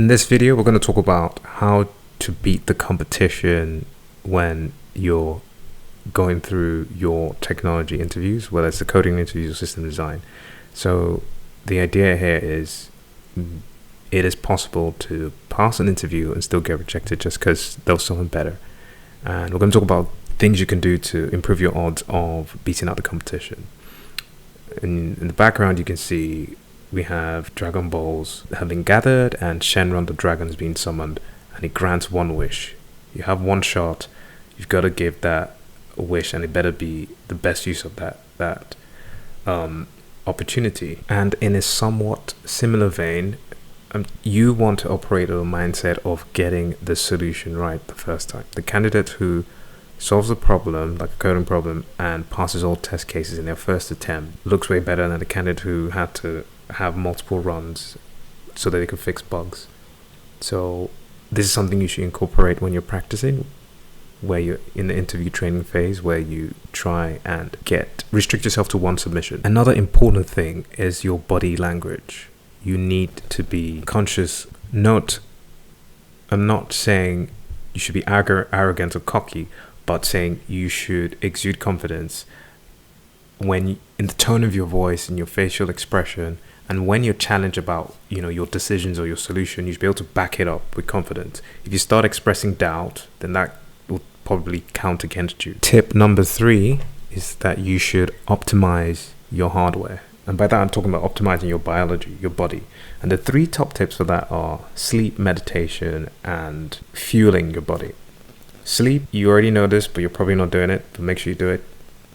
In this video, we're going to talk about how to beat the competition when you're going through your technology interviews, whether it's the coding interviews or system design. So the idea here is it is possible to pass an interview and still get rejected just because there was someone better. And we're going to talk about things you can do to improve your odds of beating out the competition. In the background, you can see we have Dragon Balls have been gathered and Shenron the dragon is being summoned, and he grants one wish. You have one shot. You've got to give that a wish, and it better be the best use of that opportunity. And in a somewhat similar vein, you want to operate on a mindset of getting the solution right the first time. The candidate who solves a problem, like a coding problem, and passes all test cases in their first attempt looks way better than the candidate who had to have multiple runs so that they could fix bugs. So this is something you should incorporate when you're practicing, where you're in the interview training phase, where you try and restrict yourself to one submission. Another important thing is your body language. You need to be conscious. Note, I'm not saying you should be arrogant or cocky, but saying you should exude confidence in the tone of your voice and your facial expression, and when you're challenged about your decisions or your solution, you should be able to back it up with confidence. If you start expressing doubt, then that will probably count against you. Tip number 3 is that you should optimize your hardware. And by that, I'm talking about optimizing your biology, your body. And the 3 top tips for that are sleep, meditation, and fueling your body. Sleep, you already know this, but you're probably not doing it, but make sure you do it.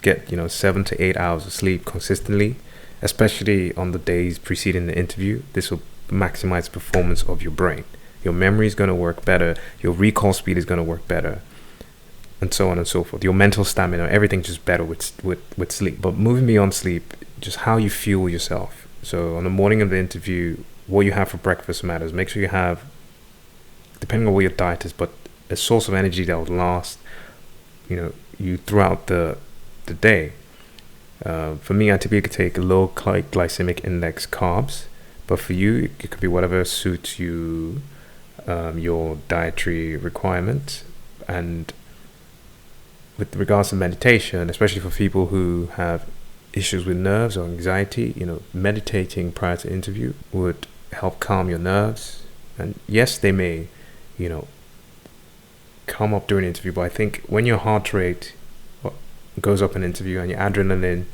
Get 7 to 8 hours of sleep consistently, especially on the days preceding the interview. This will maximize the performance of your brain. Your memory is going to work better, your recall speed is going to work better, and so on and so forth. Your mental stamina, everything's just better with sleep. But moving beyond sleep, just how you fuel yourself. So on the morning of the interview, what you have for breakfast matters. Make sure you have, depending on what your diet is, but a source of energy that will last you throughout the day. For me, I typically take low glycemic index carbs, but for you, it could be whatever suits you, your dietary requirements. And with regards to meditation, especially for people who have issues with nerves or anxiety, meditating prior to interview would help calm your nerves. And yes, they may, come up during an interview, but I think when your heart rate goes up in an interview and your adrenaline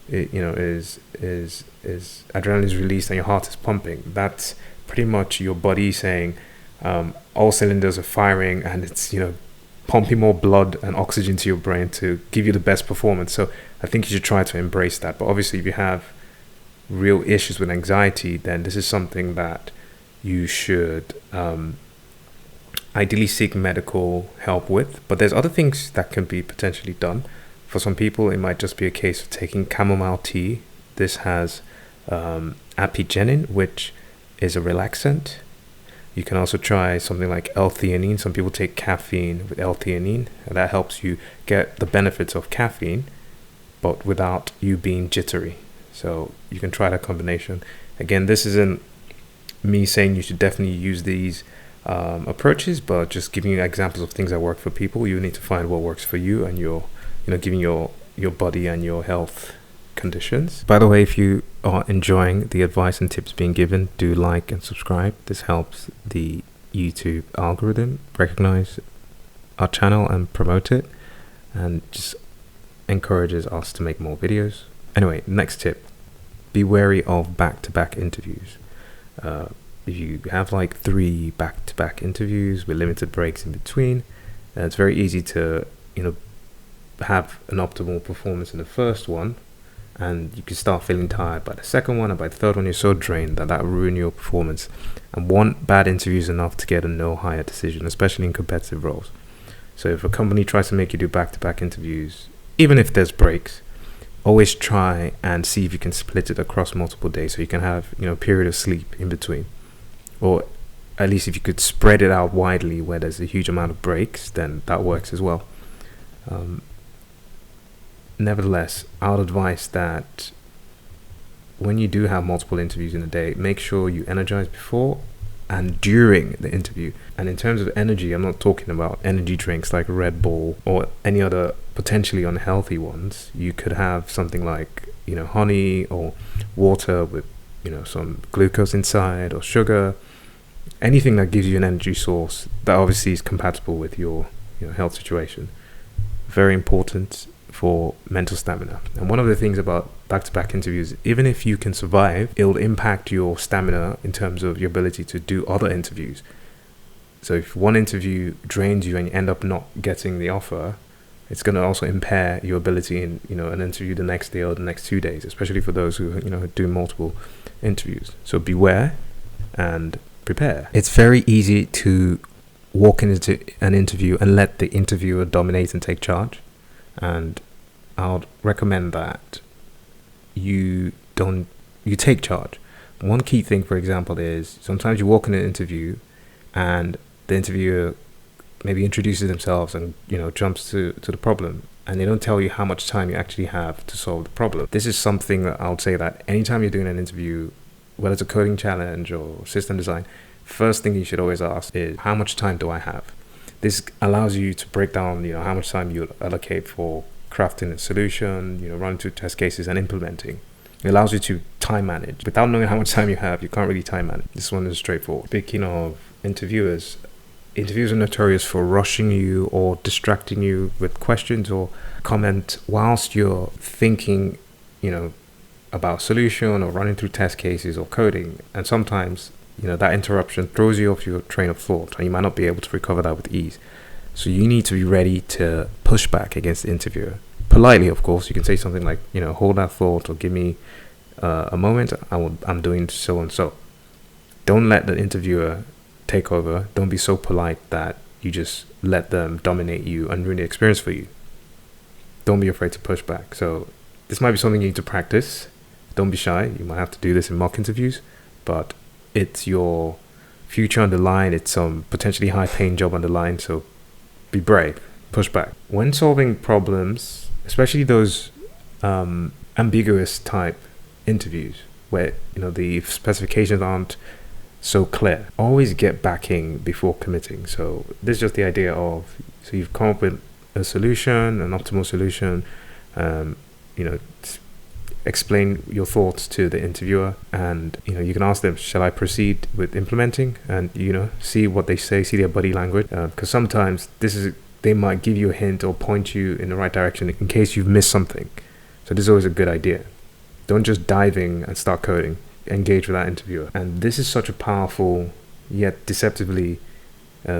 is adrenaline is released and your heart is pumping, that's pretty much your body saying all cylinders are firing, and it's pumping more blood and oxygen to your brain to give you the best performance. So I think you should try to embrace that. But obviously, if you have real issues with anxiety, then this is something that you should ideally seek medical help with. But there's other things that can be potentially done. For some people, it might just be a case of taking chamomile tea. This has apigenin, which is a relaxant. You can also try something like L-theanine. Some people take caffeine with L-theanine, and that helps you get the benefits of caffeine, but without you being jittery. So you can try that combination. Again, this isn't me saying you should definitely use these approaches, but just giving you examples of things that work for people. You need to find what works for you and giving your body and your health conditions. By the way, if you are enjoying the advice and tips being given, do like and subscribe. This helps the YouTube algorithm recognize our channel and promote it, and just encourages us to make more videos. Anyway, next tip: be wary of back-to-back interviews. If you have like 3 back-to-back interviews with limited breaks in between, it's very easy to have an optimal performance in the first one, and you can start feeling tired by the second one, and by the third one you're so drained that will ruin your performance. And one bad interview is enough to get a no hire decision, especially in competitive roles. So if a company tries to make you do back-to-back interviews, even if there's breaks, always try and see if you can split it across multiple days, so you can have a period of sleep in between, or at least if you could spread it out widely where there's a huge amount of breaks, then that works as well. Nevertheless, I would advise that when you do have multiple interviews in a day, make sure you energize before and during the interview. And in terms of energy, I'm not talking about energy drinks like Red Bull or any other potentially unhealthy ones. You could have something like, honey or water with, some glucose inside, or sugar, anything that gives you an energy source that obviously is compatible with your health situation. Very important for mental stamina. And one of the things about back-to-back interviews, even if you can survive, it'll impact your stamina in terms of your ability to do other interviews. So if one interview drains you and you end up not getting the offer, it's going to also impair your ability in an interview the next day or the next 2 days, especially for those who do multiple interviews. So beware and prepare. It's very easy to walk into an interview and let the interviewer dominate and take charge. And I would recommend that you take charge. One key thing, for example, is sometimes you walk in an interview and the interviewer maybe introduces themselves and jumps to the problem, and they don't tell you how much time you actually have to solve the problem. This is something that I would say that anytime you're doing an interview, whether it's a coding challenge or system design, first thing you should always ask is, how much time do I have? This allows you to break down, how much time you allocate for crafting a solution, running through test cases and implementing. It allows you to time manage. Without knowing how much time you have, you can't really time manage. This one is straightforward. Speaking of interviewers are notorious for rushing you or distracting you with questions or comment whilst you're thinking, about solution or running through test cases or coding. And sometimes, that interruption throws you off your train of thought and you might not be able to recover that with ease. So you need to be ready to push back against the interviewer. Politely, of course. You can say something like, hold that thought, or give me a moment. I'm doing so and so. Don't let the interviewer take over. Don't be so polite that you just let them dominate you and ruin the experience for you. Don't be afraid to push back. So this might be something you need to practice. Don't be shy. You might have to do this in mock interviews, but it's your future on the line. It's some potentially high-paying job on the line. So be brave. Push back. When solving problems, especially those ambiguous type interviews where the specifications aren't so clear, always get backing before committing. So this is just the idea of, so you've come up with a solution, an optimal solution, explain your thoughts to the interviewer, and you can ask them, shall I proceed with implementing? And see what they say, see their body language, because sometimes they might give you a hint or point you in the right direction in case you've missed something. So this is always a good idea. Don't just dive in and start coding. Engage with that interviewer. And this is such a powerful yet deceptively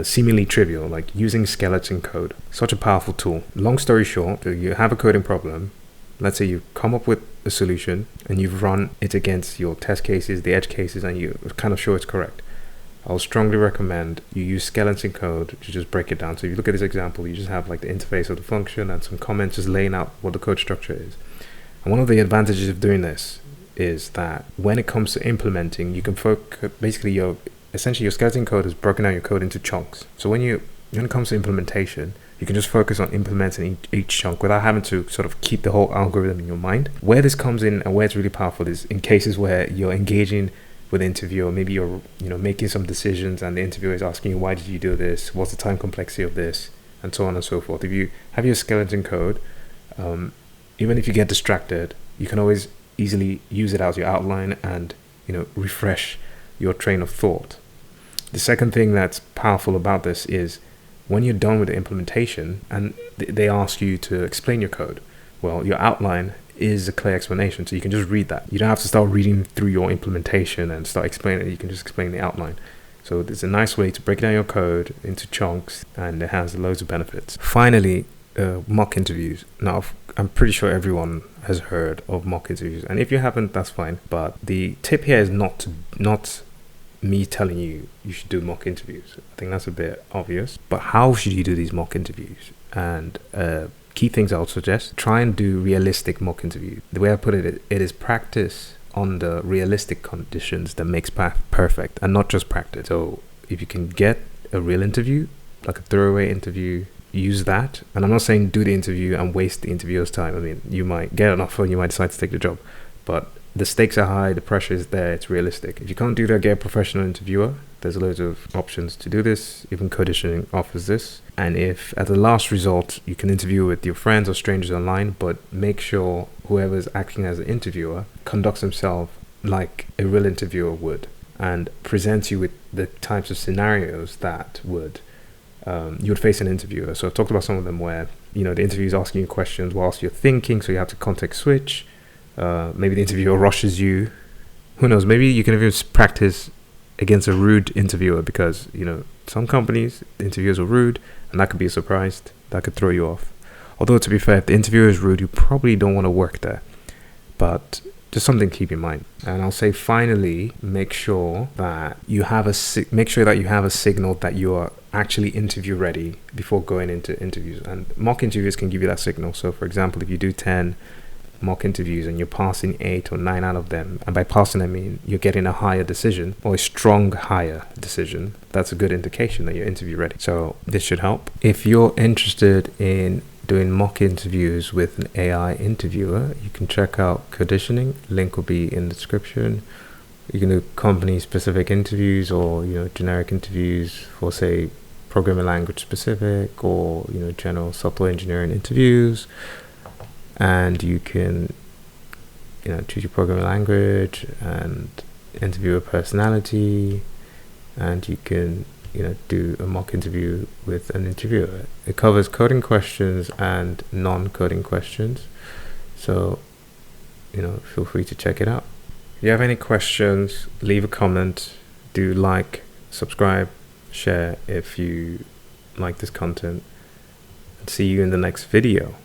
seemingly trivial, like using skeleton code. Such a powerful tool. Long story short, you have a coding problem. Let's say you've come up with a solution and you've run it against your test cases, the edge cases, and you're kind of sure it's correct. I'll strongly recommend you use skeleton code to just break it down. So if you look at this example, you just have like the interface of the function and some comments just laying out what the code structure is. And one of the advantages of doing this is that when it comes to implementing, you can focus, basically your skeleton code is broken down your code into chunks. So when it comes to implementation, you can just focus on implementing each chunk without having to sort of keep the whole algorithm in your mind. Where this comes in and where it's really powerful is in cases where you're engaging with the interviewer, maybe you're making some decisions and the interviewer is asking you, why did you do this? What's the time complexity of this? And so on and so forth. If you have your skeleton code, even if you get distracted, you can always easily use it as your outline and refresh your train of thought. The second thing that's powerful about this is when you're done with the implementation and they ask you to explain your code, well, your outline is a clear explanation, so you can just read that. You don't have to start reading through your implementation and start explaining it. You can just explain the outline. So it's a nice way to break down your code into chunks, and it has loads of benefits. Finally, mock interviews. Now, I'm pretty sure everyone has heard of mock interviews, and if you haven't, that's fine. But the tip here is not me telling you should do mock interviews. I think that's a bit obvious. But how should you do these mock interviews? And key things I would suggest: try and do realistic mock interviews. The way I put it is practice on the realistic conditions that makes perfect, and not just practice. So if you can get a real interview, like a throwaway interview, use that. And I'm not saying do the interview and waste the interviewer's time. I mean, you might get an offer and you might decide to take the job, but the stakes are high, the pressure is there, it's realistic. If you can't do that, get a professional interviewer There's loads of options to do this. Even Coditioning offers this. And if at the last result, you can interview with your friends or strangers online, but make sure whoever's acting as an interviewer conducts himself like a real interviewer would, and presents you with the types of scenarios that would you would face an interviewer. So I've talked about some of them where, the interviewer is asking you questions whilst you're thinking, so you have to context switch. Maybe the interviewer rushes you. Who knows? Maybe you can even practice against a rude interviewer, because some companies, interviewers are rude, and that could be a surprise. That could throw you off. Although, to be fair, if the interviewer is rude, you probably don't want to work there. But just something to keep in mind. And I'll say, finally, make sure that you have a signal that you are actually interview ready before going into interviews. And mock interviews can give you that signal. So, for example, if you do 10 mock interviews and you're passing 8 or 9 out of them, and by passing I mean you're getting a higher decision, or a strong higher decision, that's a good indication that you're interview ready. So this should help. If you're interested in doing mock interviews with an AI interviewer, you can check out Coditioning. Link will be in the description. You can do company specific interviews, or generic interviews for, say, programming language specific, or general software engineering interviews. And you can choose your programming language and interview a personality, and you can do a mock interview with an interviewer. It covers coding questions and non-coding questions, so feel free to check it out. If you have any questions, leave a comment. Do like, subscribe, share if you like this content, and see you in the next video.